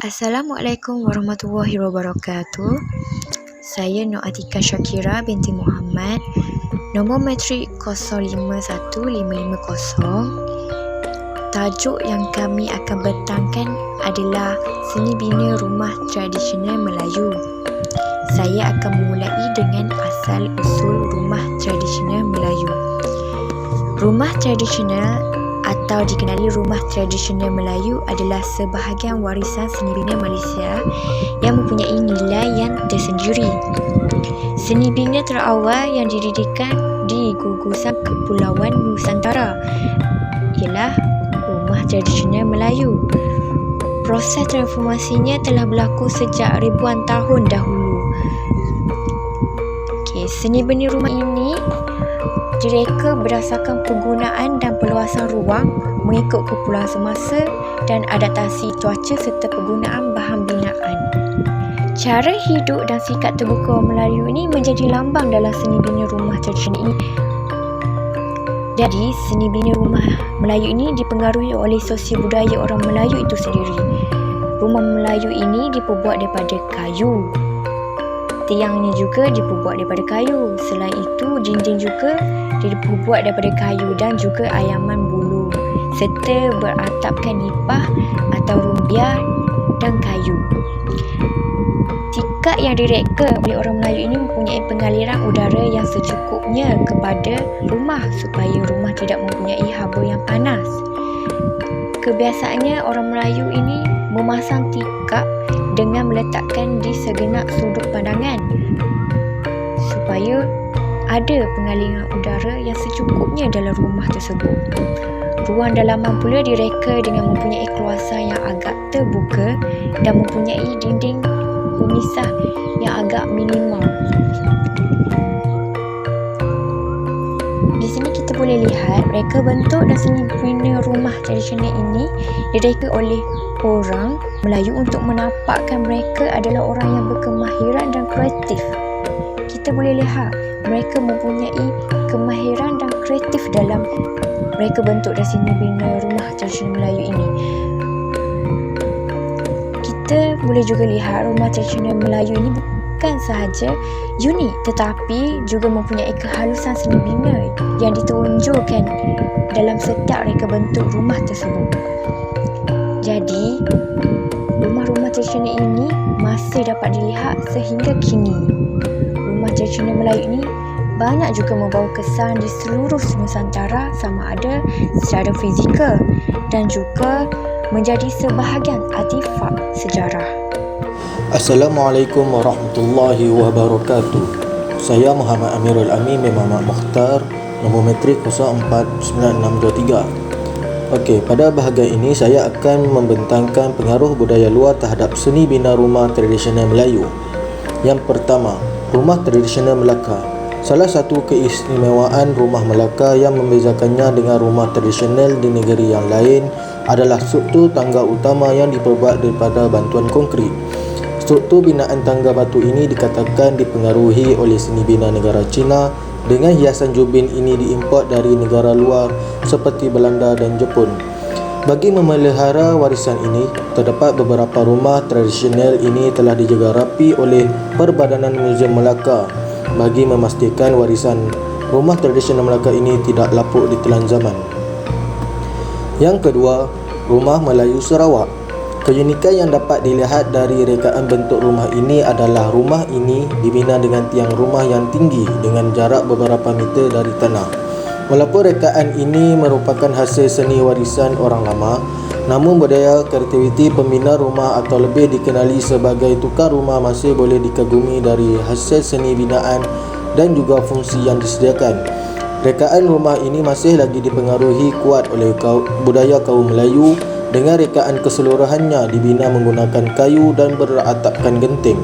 Assalamualaikum warahmatullahi wabarakatuh. Saya Nur Atika Syakira binti Muhammad, nombor matrik 051550. Tajuk yang kami akan bentangkan adalah seni bina rumah tradisional Melayu. Saya akan memulai dengan asal usul rumah tradisional Melayu. Rumah tradisional atau dikenali rumah tradisional Melayu adalah sebahagian warisan seni bina Malaysia yang mempunyai nilai yang tersendiri. Seni bina terawal yang didirikan di gugusan Kepulauan Nusantara ialah rumah tradisional Melayu. Proses transformasinya telah berlaku sejak ribuan tahun dahulu. Seni bina rumah ini direka berdasarkan penggunaan dan perluasan ruang mengikut keperluan semasa dan adaptasi cuaca serta penggunaan bahan binaan. Cara hidup dan sikap terbuka orang Melayu ini menjadi lambang dalam seni bina rumah tradisional ini. Jadi, seni bina rumah Melayu ini dipengaruhi oleh sosial budaya orang Melayu itu sendiri. Rumah Melayu ini diperbuat daripada kayu. Tiangnya juga diperbuat daripada kayu. Selain itu, dinding juga diperbuat daripada kayu dan juga ayaman bulu serta beratapkan nipah atau rumbia dan kayu. Tikar yang direka oleh orang Melayu ini mempunyai pengaliran udara yang secukupnya kepada rumah supaya rumah tidak mempunyai haba yang panas. Kebiasaannya orang Melayu ini memasang tikar dengan meletakkan di segenap sudut pandangan supaya ada pengaliran udara yang secukupnya dalam rumah tersebut. Ruang dalaman pula direka dengan mempunyai keluasan yang agak terbuka dan mempunyai dinding pemisah yang agak minimal. Di sini kita boleh lihat reka bentuk dan seni bina rumah tradisional ini direka oleh orang Melayu untuk menampakkan mereka adalah orang yang berkemahiran dan kreatif. Kita boleh lihat mereka mempunyai kemahiran dan kreatif dalam mereka bentuk dan seni bina rumah tradisional Melayu ini. Kita boleh juga lihat rumah tradisional Melayu ini bukan sahaja unik tetapi juga mempunyai kehalusan seni bina yang ditonjolkan dalam setiap reka bentuk rumah tersebut. Jadi, rumah-rumah tradisional ini masih dapat dilihat sehingga kini. Rumah tradisional Melayu ini banyak juga membawa kesan di seluruh Nusantara sama ada secara fizikal dan juga menjadi sebahagian artifak sejarah. Assalamualaikum warahmatullahi wabarakatuh. Saya Muhammad Amirul Amin bin Muhammad Mukhtar, nombor matrik 049623. Okey, pada bahagian ini saya akan membentangkan pengaruh budaya luar terhadap seni bina rumah tradisional Melayu. Yang pertama, rumah tradisional Melaka. Salah satu keistimewaan rumah Melaka yang membezakannya dengan rumah tradisional di negeri yang lain adalah struktur tangga utama yang diperbuat daripada bantuan konkrit. Struktur binaan tangga batu ini dikatakan dipengaruhi oleh seni bina negara China, dengan hiasan jubin ini diimport dari negara luar seperti Belanda dan Jepun. Bagi memelihara warisan ini, terdapat beberapa rumah tradisional ini telah dijaga rapi oleh Perbadanan Muzium Melaka bagi memastikan warisan rumah tradisional Melaka ini tidak lapuk ditelan zaman. Yang kedua, rumah Melayu Sarawak. Keunikan yang dapat dilihat dari rekaan bentuk rumah ini adalah rumah ini dibina dengan tiang rumah yang tinggi dengan jarak beberapa meter dari tanah. Walaupun rekaan ini merupakan hasil seni warisan orang lama, namun budaya kreativiti pembina rumah atau lebih dikenali sebagai tukar rumah masih boleh dikagumi dari hasil seni binaan dan juga fungsi yang disediakan. Rekaan rumah ini masih lagi dipengaruhi kuat oleh budaya kaum Melayu dengan rekaan keseluruhannya dibina menggunakan kayu dan beratapkan genting.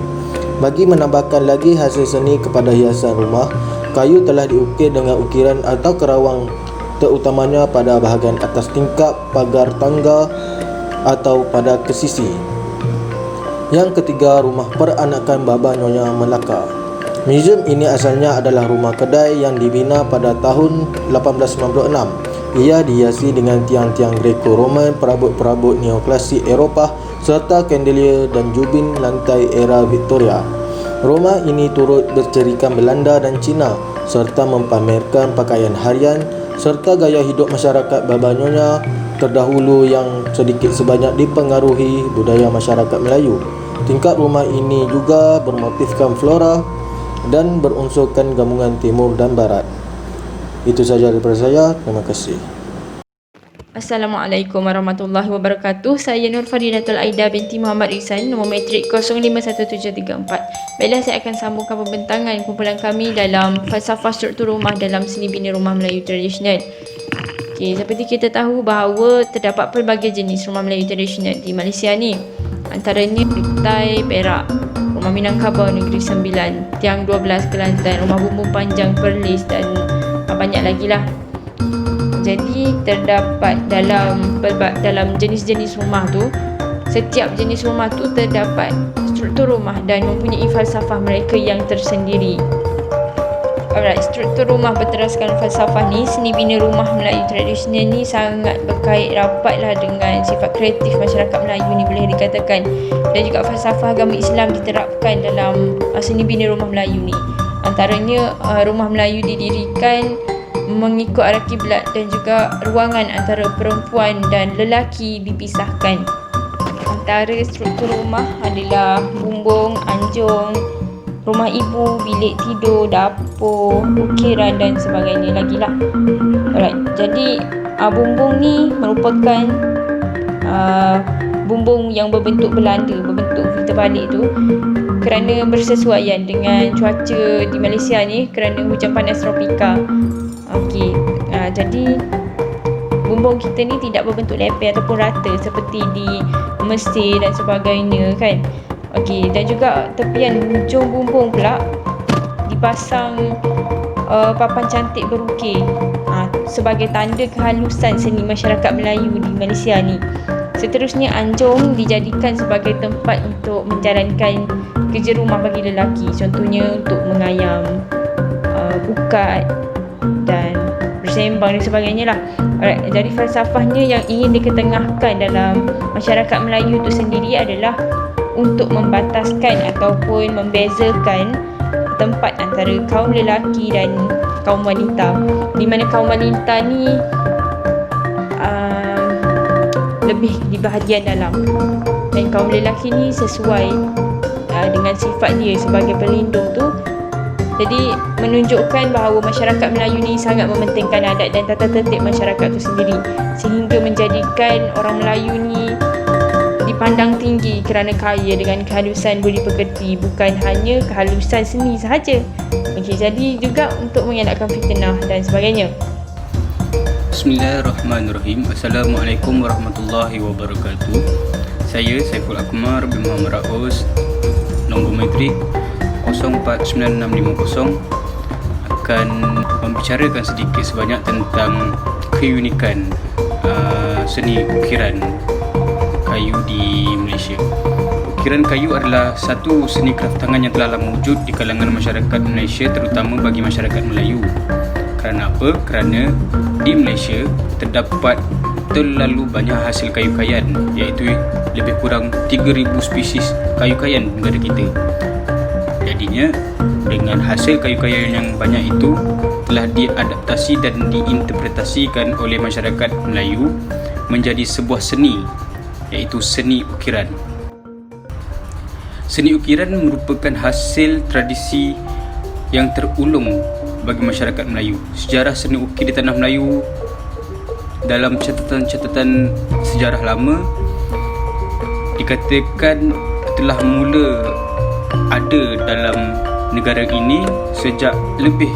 Bagi menambahkan lagi hasil seni kepada hiasan rumah, kayu telah diukir dengan ukiran atau kerawang terutamanya pada bahagian atas tingkap, pagar tangga atau pada kesisi. Yang ketiga, rumah peranakan Baba Nyonya Melaka. Muzium ini asalnya adalah rumah kedai yang dibina pada tahun 1896. Ia dihiasi dengan tiang-tiang Greco-Roman, perabot-perabot neoklasik Eropah serta kandelier dan jubin lantai era Victoria. Rumah ini turut bercirikan Belanda dan Cina serta mempamerkan pakaian harian serta gaya hidup masyarakat Babanyonya terdahulu yang sedikit sebanyak dipengaruhi budaya masyarakat Melayu. Tingkap rumah ini juga bermotifkan flora dan berunsurkan gabungan timur dan barat. Itu saja daripada saya. Terima kasih. Assalamualaikum warahmatullahi wabarakatuh. Saya Nur Fadilatul Aida binti Muhammad Ihsan, nombor matrik 051734. Baiklah, saya akan sambungkan pembentangan kumpulan kami dalam falsafah struktur rumah dalam seni bina rumah Melayu tradisional. Okey, seperti kita tahu bahawa terdapat pelbagai jenis rumah Melayu tradisional di Malaysia ni. Antaranya Kutai, Perak, Rumah Minangkabau Negeri Sembilan, Tiang 12 Kelantan, Rumah Bumbung Panjang Perlis dan banyak lagi lah. Jadi terdapat dalam jenis-jenis rumah tu, setiap jenis rumah tu terdapat struktur rumah dan mempunyai falsafah mereka yang tersendiri. Alright, struktur rumah berteraskan falsafah ni, seni bina rumah Melayu tradisional ni sangat berkait rapatlah dengan sifat kreatif masyarakat Melayu ni, boleh dikatakan. Dan juga falsafah agama Islam diterapkan dalam seni bina rumah Melayu ni. Antaranya rumah Melayu didirikan mengikut arah kiblat dan juga ruangan antara perempuan dan lelaki dipisahkan. Antara struktur rumah adalah bumbung, anjung, rumah ibu, bilik tidur, dapur, ukiran dan sebagainya lagi lah. Alright, jadi bumbung ni merupakan bumbung yang berbentuk Belanda, berbentuk terbalik tu, kerana bersesuaian dengan cuaca di Malaysia ni kerana hujan panas tropika. Okey, jadi bumbung kita ni tidak berbentuk leper ataupun rata seperti di Mesir dan sebagainya kan. Okey, dan juga tepian hujung bumbung pula dipasang papan cantik berukir sebagai tanda kehalusan seni masyarakat Melayu di Malaysia ni. Seterusnya, anjung dijadikan sebagai tempat untuk menjalankan kerja rumah bagi lelaki, contohnya untuk mengayam bukat dan bersembang dan sebagainya lah. Alright, jadi falsafahnya yang ingin diketengahkan dalam masyarakat Melayu itu sendiri adalah untuk membataskan ataupun membezakan tempat antara kaum lelaki dan kaum wanita, di mana kaum wanita ni lebih di bahagian dalam dan kaum lelaki ni sesuai dengan sifat dia sebagai pelindung tu. Jadi menunjukkan bahawa masyarakat Melayu ni sangat mementingkan adat dan tata tertib masyarakat tu sendiri, sehingga menjadikan orang Melayu ni dipandang tinggi kerana kaya dengan kehalusan budi pekerti, bukan hanya kehalusan seni sahaja. Okey, jadi juga untuk mengelakkan fitnah dan sebagainya. Bismillahirrahmanirrahim. Assalamualaikum warahmatullahi wabarakatuh. Saya Saiful Akmar bin Muhammad Raus, nombor matrik 049650, akan membicarakan sedikit sebanyak tentang keunikan seni ukiran kayu di Malaysia. Ukiran kayu adalah satu seni kraftangan yang telah lama wujud di kalangan masyarakat Malaysia, terutama bagi masyarakat Melayu. Kerana apa? Kerana di Malaysia terdapat terlalu banyak hasil kayu kayan, iaitu lebih kurang 3,000 spesies kayu kayan di negara kita. Jadinya, dengan hasil kayu kayan yang banyak itu telah diadaptasi dan diinterpretasikan oleh masyarakat Melayu menjadi sebuah seni, iaitu seni ukiran. Seni ukiran merupakan hasil tradisi yang terulung bagi masyarakat Melayu. Sejarah seni ukir di tanah Melayu dalam catatan-catatan sejarah lama dikatakan telah mula ada dalam negara ini sejak lebih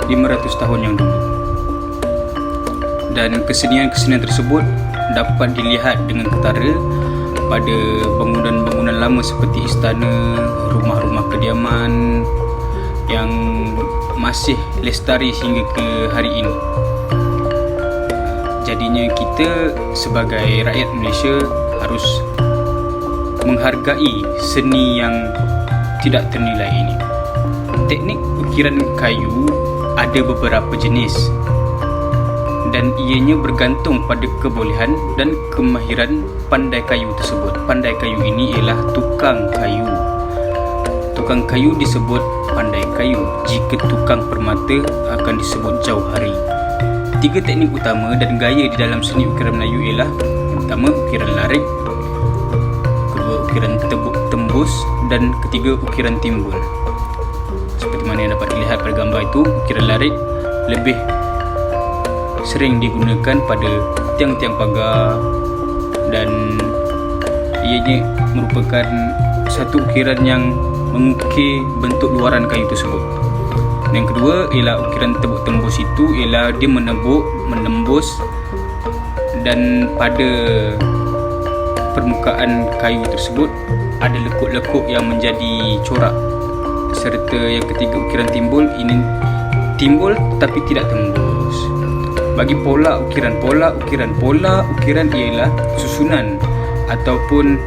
500 tahun yang dulu. Dan kesenian-kesenian tersebut dapat dilihat dengan ketara pada bangunan-bangunan lama seperti istana, rumah-rumah kediaman yang masih lestari hingga ke hari ini. Jadinya kita sebagai rakyat Malaysia harus menghargai seni yang tidak ternilai ini. Teknik ukiran kayu ada beberapa jenis dan ianya bergantung pada kebolehan dan kemahiran pandai kayu tersebut. Pandai kayu ini ialah tukang kayu. Tukang kayu disebut pandai kayu. Jika tukang permata akan disebut jauhari. 3 teknik utama dan gaya di dalam seni ukiran Melayu ialah: yang pertama, ukiran larik, kedua, ukiran tebuk tembus, dan ketiga, ukiran timbul. Seperti mana yang dapat dilihat pada gambar itu, ukiran larik lebih sering digunakan pada tiang-tiang pagar dan ianya merupakan satu ukiran yang mengukir bentuk luaran kayu tersebut. Yang kedua ialah ukiran tebuk tembus. Itu ialah dia menembus dan pada permukaan kayu tersebut ada lekuk-lekuk yang menjadi corak. Serta yang ketiga, ukiran timbul, ini timbul tetapi tidak tembus. Bagi pola ukiran ialah susunan ataupun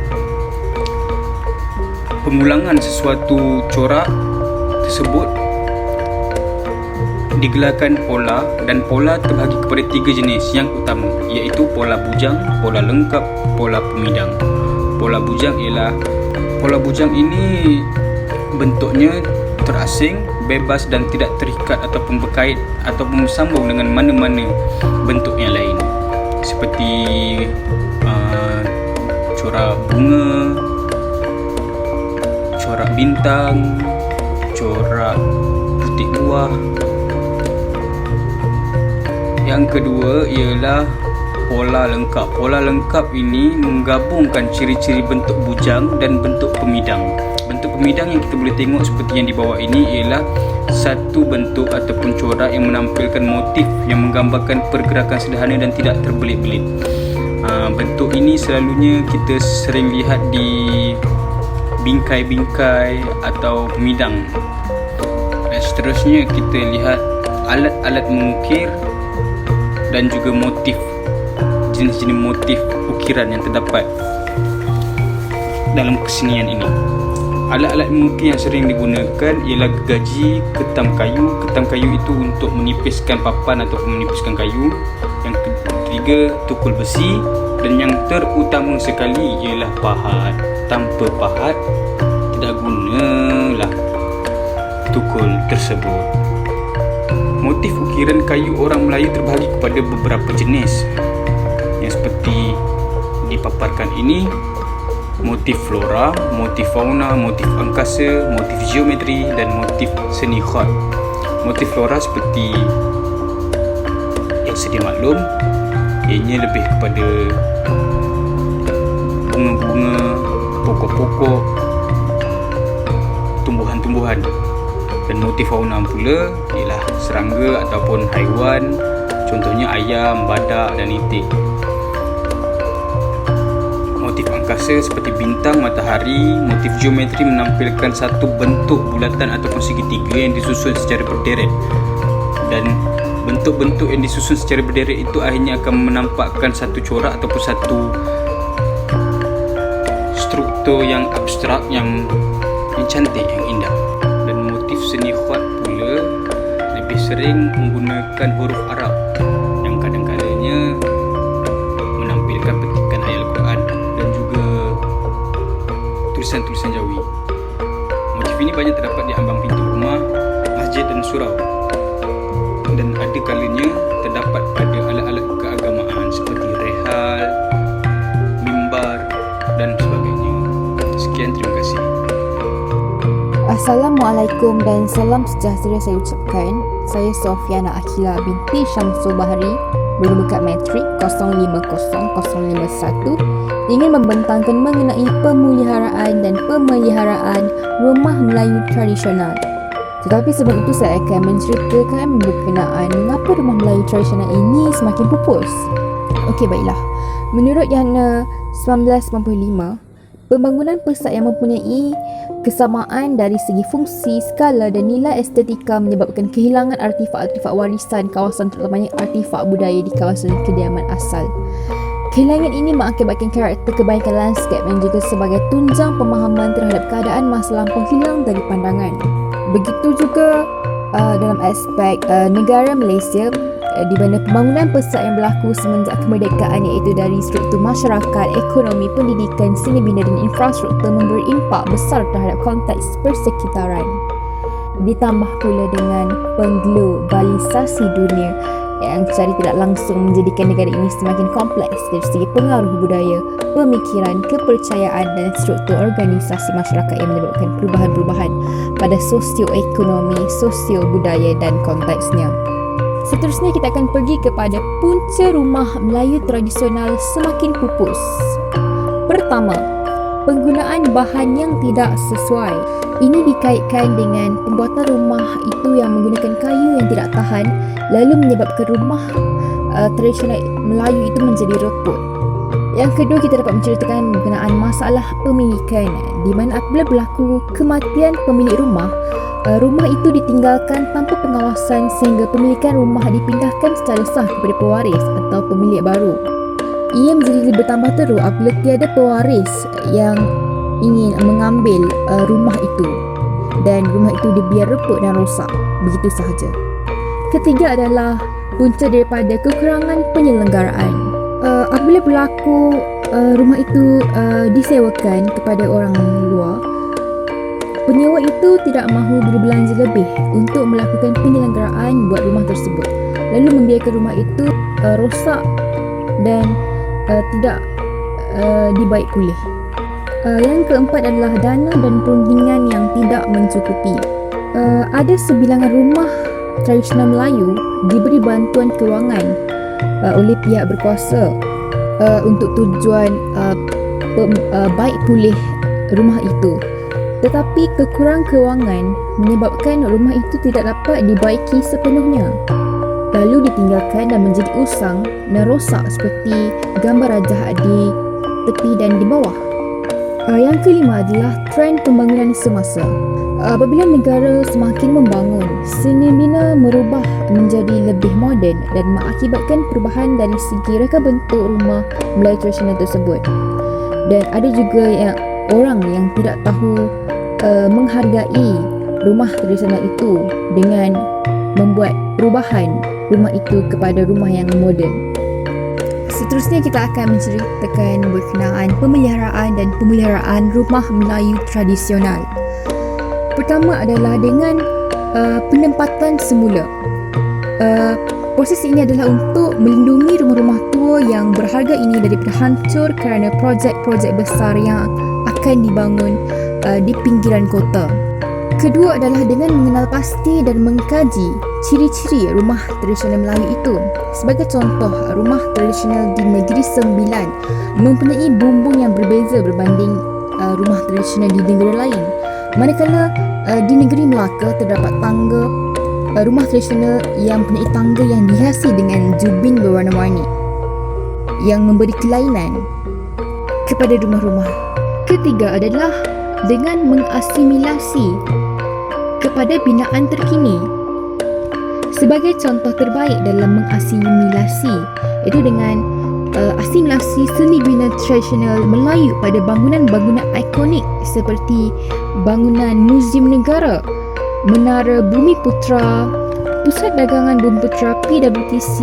pengulangan sesuatu corak tersebut digelarkan pola, dan pola terbahagi kepada 3 jenis yang utama, iaitu pola bujang, pola lengkap, pola pemidang. Pola bujang ini bentuknya terasing, bebas dan tidak terikat ataupun berkait ataupun bersambung dengan mana-mana bentuk yang lain, seperti corak bunga, corak bintang, corak putik buah. Yang kedua ialah pola lengkap. Pola lengkap ini menggabungkan ciri-ciri bentuk bujang dan bentuk pemidang. Bentuk pemidang yang kita boleh tengok seperti yang di bawah ini ialah satu bentuk ataupun corak yang menampilkan motif yang menggambarkan pergerakan sederhana dan tidak terbelit-belit. Bentuk ini selalunya kita sering lihat di bingkai-bingkai atau pemidang. Dan seterusnya kita lihat alat-alat mengukir dan juga motif, jenis-jenis motif ukiran yang terdapat dalam kesenian ini. Alat-alat mengukir yang sering digunakan ialah gergaji, ketam kayu. Ketam kayu itu untuk menipiskan papan ataupun menipiskan kayu. Yang ketiga, tukul besi. Dan yang terutama sekali ialah pahat. Tanpa pahat tidak gunalah tukul tersebut. Motif ukiran kayu orang Melayu terbahagi kepada beberapa jenis, yang seperti dipaparkan ini: motif flora, motif fauna, motif angkasa, motif geometri dan motif seni khat. Motif flora seperti yang sedia maklum, ianya lebih kepada bunga-bunga, pokok-pokok, tumbuhan-tumbuhan. Dan motif fauna pula ialah serangga ataupun haiwan, contohnya ayam, badak dan itik. Motif angkasa seperti bintang, matahari. Motif geometri menampilkan satu bentuk bulatan ataupun segitiga yang disusun secara berderet, dan bentuk-bentuk yang disusun secara berderet itu akhirnya akan menampakkan satu corak ataupun satu struktur yang abstrak, yang cantik, yang indah. Dan motif seni khat pula lebih sering menggunakan huruf Arab yang kadang-kadangnya menampilkan petikan ayat Al-Quran dan juga tulisan-tulisan Jawi. Motif ini banyak terdapat di ambang pintu rumah, masjid dan surau, dan ada kalanya terdapat pada alat-alat keagamaan seperti rehal, mimbar dan sebagainya. Sekian, terima kasih. Assalamualaikum dan salam sejahtera saya ucapkan. Saya Sofiana Akila binti Syamsul Bahari, berumukat matrik 050051, ingin membentangkan mengenai pemeliharaan dan pemeliharaan rumah Melayu tradisional. Tetapi sebelum itu saya akan menceritakan berkenaan mengapa rumah Melayu tradisional ini semakin pupus. Okey, baiklah. Menurut Yana 1995, pembangunan pesat yang mempunyai kesamaan dari segi fungsi, skala dan nilai estetika menyebabkan kehilangan artifak-artifak warisan kawasan, terutamanya artifak budaya di kawasan kediaman asal. Kehilangan ini mengakibatkan karakter kebaikan lanskap yang juga sebagai tunjang pemahaman terhadap keadaan masa lampau hilang dari pandangan. Begitu juga dalam aspek negara Malaysia, di mana pembangunan pesat yang berlaku semenjak kemerdekaan iaitu dari struktur masyarakat, ekonomi, pendidikan, seni bina dan infrastruktur memberi impak besar terhadap konteks persekitaran. Ditambah pula dengan pengglobalisasi dunia yang secara tidak langsung menjadikan negara ini semakin kompleks dari segi pengaruh budaya, pemikiran, kepercayaan dan struktur organisasi masyarakat yang menyebabkan perubahan-perubahan pada sosioekonomi, sosio-budaya dan konteksnya. Seterusnya kita akan pergi kepada punca rumah Melayu tradisional semakin pupus. Pertama, penggunaan bahan yang tidak sesuai. Ini dikaitkan dengan pembuatan rumah itu yang menggunakan kayu yang tidak tahan, lalu menyebabkan rumah tradisional Melayu itu menjadi reput. Yang kedua, kita dapat menceritakan berkenaan masalah pemilikan, di mana apabila berlaku kematian pemilik rumah, rumah itu ditinggalkan tanpa pengawasan sehingga pemilikan rumah dipindahkan secara sah kepada pewaris atau pemilik baru. Ia menjadi bertambah teruk apabila tiada pewaris yang ingin mengambil rumah itu dan rumah itu dibiar reput dan rosak begitu sahaja. Ketiga adalah punca daripada kekurangan penyelenggaraan. Apabila berlaku rumah itu disewakan kepada orang luar, penyewa itu tidak mahu berbelanja lebih untuk melakukan penyelenggaraan buat rumah tersebut, lalu membiarkan rumah itu rosak dan tidak dibaik pulih. Yang keempat adalah dana dan perundingan yang tidak mencukupi. Ada sebilangan rumah tradisional Melayu diberi bantuan kewangan oleh pihak berkuasa untuk tujuan baik pulih rumah itu. Tetapi kekurangan kewangan menyebabkan rumah itu tidak dapat dibaiki sepenuhnya, lalu ditinggalkan dan menjadi usang dan rosak seperti gambar rajah di tepi dan di bawah. Yang kelima adalah trend pembangunan semasa. Apabila negara semakin membangun, seni bina merubah menjadi lebih moden dan mengakibatkan perubahan dari segi reka bentuk rumah Melayu tradisional tersebut. Dan ada juga orang yang tidak tahu menghargai rumah tradisional itu dengan membuat perubahan rumah itu kepada rumah yang moden. Seterusnya kita akan menceritakan berkenaan pemeliharaan rumah Melayu tradisional. Pertama adalah dengan penempatan semula. Proses ini adalah untuk melindungi rumah-rumah tua yang berharga ini daripada hancur kerana projek-projek besar yang akan dibangun di pinggiran kota. Kedua adalah dengan mengenal pasti dan mengkaji ciri-ciri rumah tradisional Melayu itu. Sebagai contoh, rumah tradisional di Negeri Sembilan mempunyai bumbung yang berbeza berbanding rumah tradisional di negara lain. Manakala di negeri Melaka terdapat rumah tradisional yang mempunyai tangga yang dihiasi dengan jubin berwarna-warni yang memberi kelainan kepada rumah-rumah. Ketiga adalah dengan mengasimilasi kepada binaan terkini. Sebagai contoh terbaik dalam mengasimilasi itu dengan asimilasi seni bina tradisional Melayu pada bangunan-bangunan ikonik seperti bangunan Muzium Negara, Menara Bumi Putra, Pusat Dagangan Bumi Putra PWTC,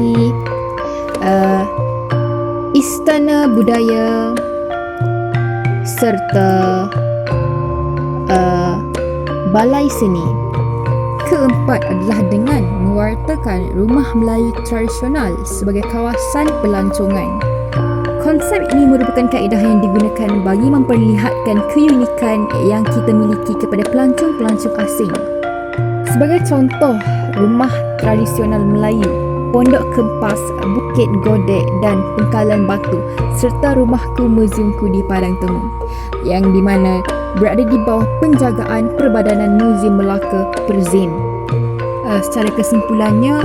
Istana Budaya serta Balai Seni. Keempat adalah dengan mewartakan rumah Melayu tradisional sebagai kawasan pelancongan. Konsep ini merupakan kaedah yang digunakan bagi memperlihatkan keunikan yang kita miliki kepada pelancong-pelancong asing. Sebagai contoh, rumah tradisional Melayu, Pondok Kempas, Bukit Godek dan Pengkalan Batu serta rumahku muziumku di Padang Temu yang di mana berada di bawah penjagaan Perbadanan Muzium Melaka Perzim. Secara kesimpulannya,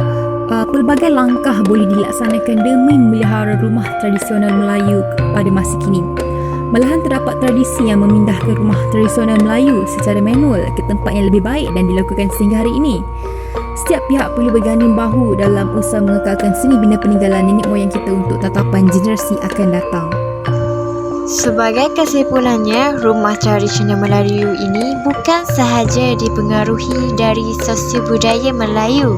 pelbagai langkah boleh dilaksanakan demi memelihara rumah tradisional Melayu pada masa kini. Malahan terdapat tradisi yang memindahkan rumah tradisional Melayu secara manual ke tempat yang lebih baik dan dilakukan sehingga hari ini. Setiap pihak perlu berganding bahu dalam usaha mengekalkan seni bina peninggalan nenek moyang kita untuk tatapan generasi akan datang. Sebagai kesimpulannya, rumah tradisional Melayu ini bukan sahaja dipengaruhi dari sosio budaya Melayu,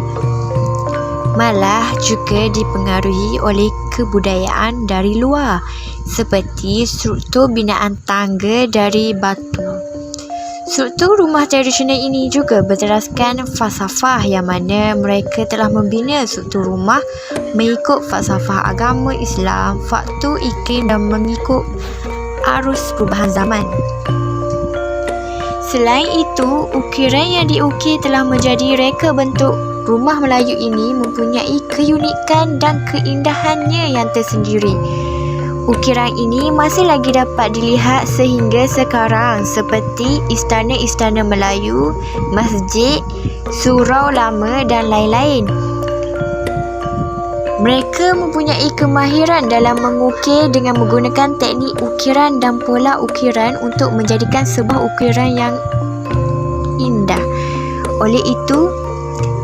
malah juga dipengaruhi oleh kebudayaan dari luar seperti struktur binaan tangga dari batu. Struktur rumah tradisional ini juga berteraskan falsafah yang mana mereka telah membina struktur rumah mengikut falsafah agama Islam, faktor iklim dan mengikut arus perubahan zaman. Selain itu, ukiran yang diukir telah menjadi reka bentuk rumah Melayu ini mempunyai keunikan dan keindahannya yang tersendiri. Ukiran ini masih lagi dapat dilihat sehingga sekarang seperti istana-istana Melayu, masjid, surau lama dan lain-lain. Mereka mempunyai kemahiran dalam mengukir dengan menggunakan teknik ukiran dan pola ukiran untuk menjadikan sebuah ukiran yang indah. Oleh itu,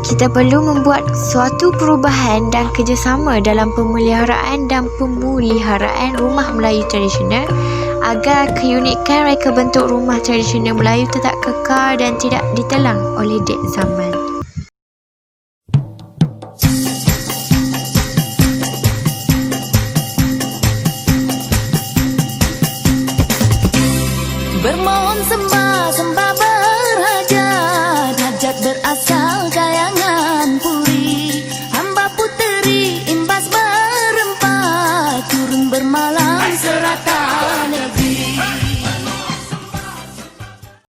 kita perlu membuat suatu perubahan dan kerjasama dalam pemeliharaan dan pemeliharaan rumah Melayu tradisional agar keunikan reka bentuk rumah tradisional Melayu tetap kekal dan tidak ditelan oleh dek zaman.